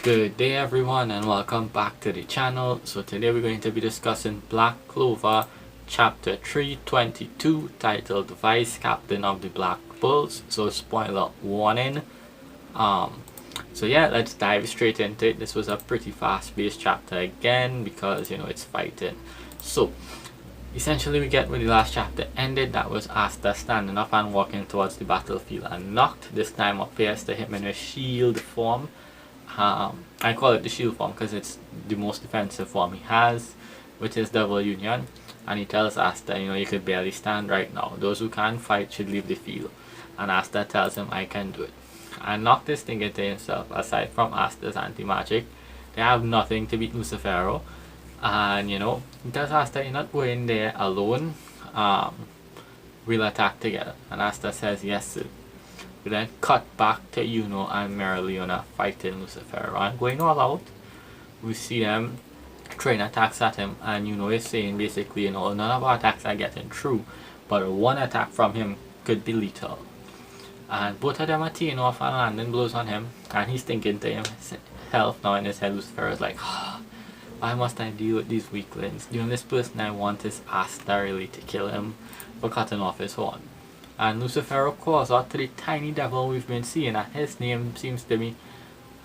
Good day everyone and welcome back to the channel. So today we're going to be discussing Black Clover chapter 322 titled Vice Captain of the Black Bulls. So spoiler warning. So yeah, let's dive straight into it. This was a pretty fast-paced chapter again because it's fighting. So essentially we get where the last chapter ended. That was Asta standing up and walking towards the battlefield, and Noct this time appears to him in a shield form. I call it the shield form because it's the most defensive form he has with his double union, and he tells Asta, you could barely stand right now. Those who can't fight should leave the field. And Asta tells him, I can do it. And Noct is thinking to himself, aside from Asta's anti-magic, they have nothing to beat Lucifero. And he tells Asta, you're not going there alone. We'll attack together. And Asta says, yes sir. We then cut back to and Merleona fighting Lucifero and going all out. We see them throwing attacks at him, and is saying basically, none of our attacks are getting through, but one attack from him could be lethal. And both of them are teeing off and landing blows on him, and he's thinking to himself now in his head, Lucifer is like, why must I deal with these weaklings? The only person I want is Asta really to kill him for cutting off his horn. And Lucifero calls out to the tiny devil we've been seeing, and his name seems to be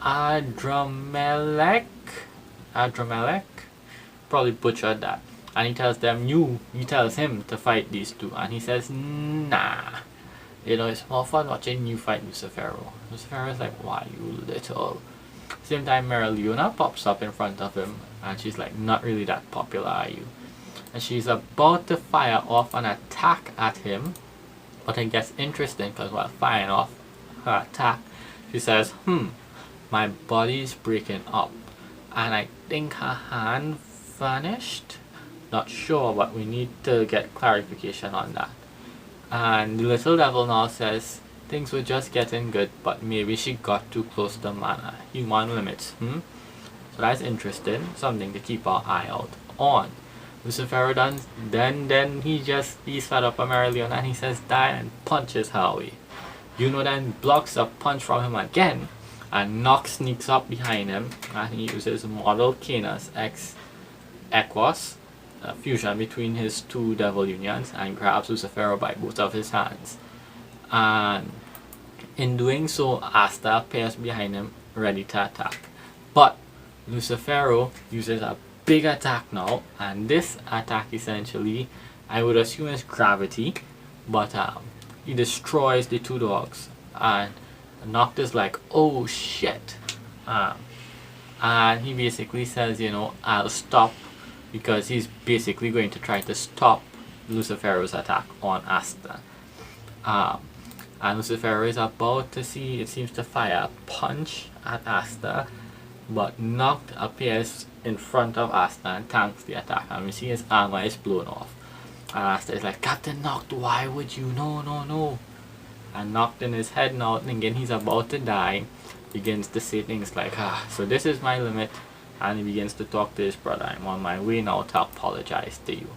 Adramelech. Probably butchered that. And he tells them, he tells him to fight these two, and he says, nah. It's more fun watching you fight Lucifero. Lucifero is like, why you little. Same time Merleona pops up in front of him, and she's like, not really that popular, are you? And she's about to fire off an attack at him. But it gets interesting because while firing off her attack, she says, my body's breaking up. And I think her hand vanished. Not sure, but we need to get clarification on that. And the little devil now says, things were just getting good, but maybe she got too close to mana. Human limits, So that's interesting. Something to keep our eye out on. Lucifero then he's fed up with Merleona, and he says die, and punches her away. Then blocks a punch from him again, and Noct sneaks up behind him, and he uses Model Canis X Equus, a fusion between his two devil unions, and grabs Lucifero by both of his hands. And in doing so, Asta appears behind him ready to attack. But Lucifero uses a big attack now, and this attack essentially I would assume is gravity, but he destroys the two dogs, and Noct is like, oh shit, and he basically says, I'll stop, because he's basically going to try to stop Lucifero's attack on Asta. And Lucifero is about to see, it seems, to fire a punch at Asta, but Noct appears in front of Asta and tanks the attack, and we see his armor is blown off. And Asta is like, Captain Noct, why would you? No. And Noct in his head now, thinking he's about to die, begins to say things like, so this is my limit. And he begins to talk to his brother, I'm on my way now to apologize to you.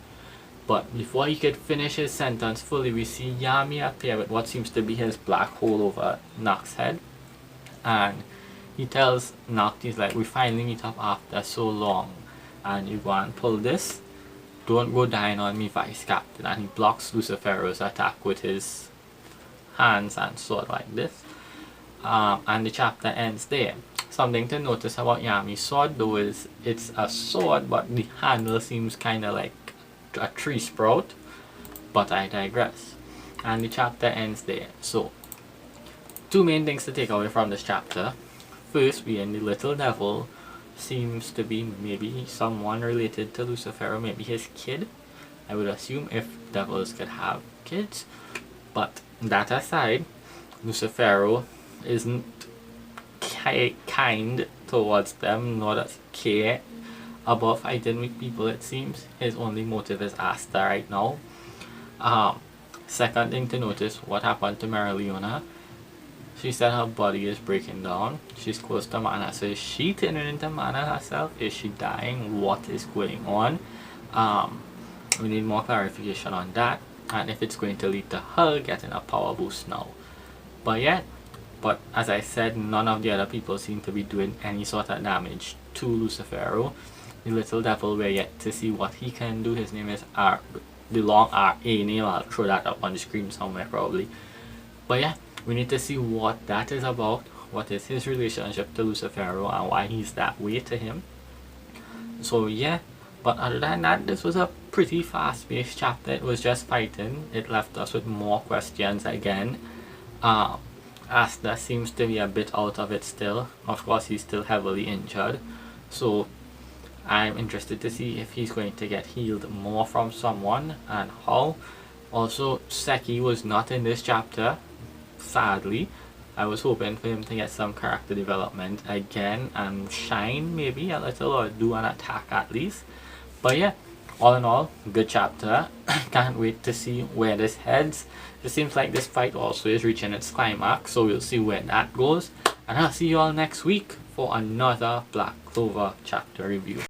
But before he could finish his sentence fully, we see Yami appear with what seems to be his black hole over Noct's head. And he tells Noct, he's like, we finally meet up after so long, and you go and pull this. Don't go dying on me, Vice Captain. And he blocks Lucifero's attack with his hands and sword like this. And the chapter ends there. Something to notice about Yami's sword though is it's a sword, but the handle seems kind of like a tree sprout. But I digress. And the chapter ends there. So, two main things to take away from this chapter. First being the little devil seems to be maybe someone related to Lucifero, maybe his kid. I would assume, if devils could have kids. But that aside, Lucifero isn't kind towards them, nor does he care about fighting with people, it seems. His only motive is Asta right now. Second thing to notice, what happened to Merleona. She said her body is breaking down. She's close to mana. So is she turning into mana herself? Is she dying? What is going on? We need more clarification on that. And if it's going to lead to her getting a power boost now. But yeah, but as I said, none of the other people seem to be doing any sort of damage to Lucifero. The little devil, we're yet to see what he can do. His name is R, the long R-A name. I'll throw that up on the screen somewhere probably. But yeah, we need to see what that is about. What is his relationship to Lucifero and why he's that way to him. So yeah, but other than that, this was a pretty fast-paced chapter. It was just fighting. It left us with more questions again. Asta seems to be a bit out of it still. Of course, he's still heavily injured. So I'm interested to see if he's going to get healed more from someone and how. Also, Seki was not in this chapter, sadly. I was hoping for him to get some character development again and shine maybe a little, or do an attack at least. But yeah, all in all, good chapter. Can't wait to see where this heads. It seems like this fight also is reaching its climax, so we'll see where that goes. And I'll see you all next week for another Black Clover chapter review.